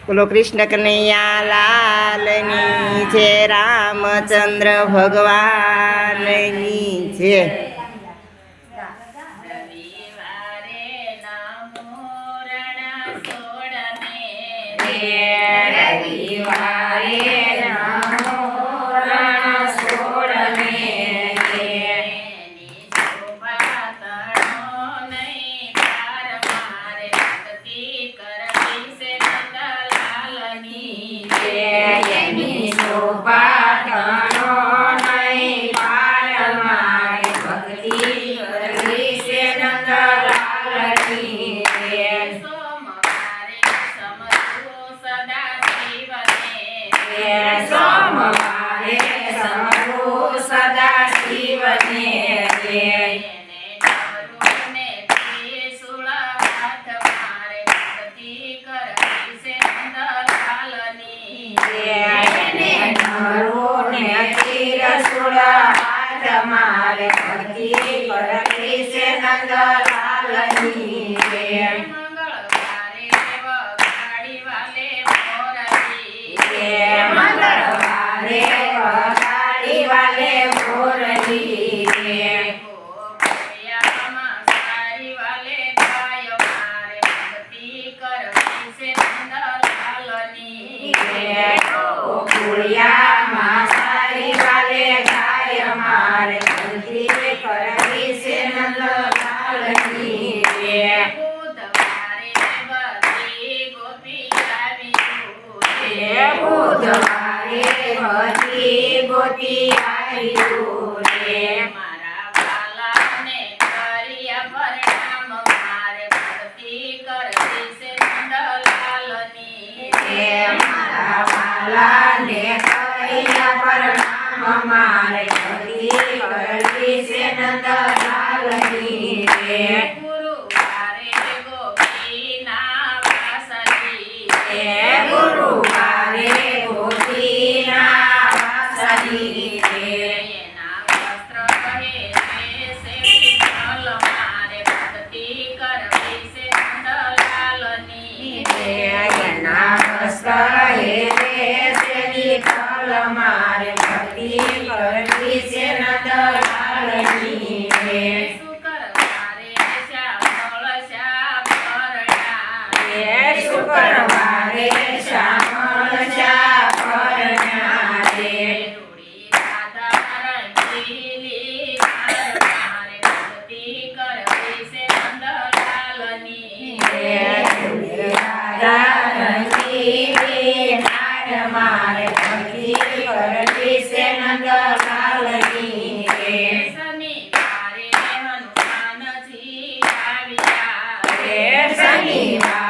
બોલો કૃષ્ણ કનૈયા લાલની જય, રામચંદ્ર ભગવાનની જય. मारे भक्ति करती से नंदलालनी मंगलवारे वगाड़ी वाले मोरली मंगलवारे वगाड़ी वाले मोरली सारी वाले गाय मारे भक्ति करती से नंदलालनी गुड़िया सारी वाले गाय मारे भक्ति करती से नंदलालनी बुधवारे बधी गोपी आई बुधवारे बधी गोपी आई मारा बाला ने करिया परिणाम मारे भक्ति करती से नंदलालनी मारा बाला ने करिया परिणाम मारे भक्ति करती से नंदलालनी गुरुवारे गोपी ना वासली गुरुवारे गोपी ना वासली ना वस्त्र कहे से विठ्ठल मारे भक्ति करती से नंदलालनी ना वस्त्र से विठ्ठल मारे भक्ति करती से नंदलालनी शुक्रवारे श्यामल श्यामरना शुक्रवारे श्यामल श्यामरना रूड़ी राधा रंगीली मारे भक्ति करती से नंदलालनी राधा रंगीली मारे भक्ति करती से नंदलालनी शनिवारे हनुमान जी आविया शनिवार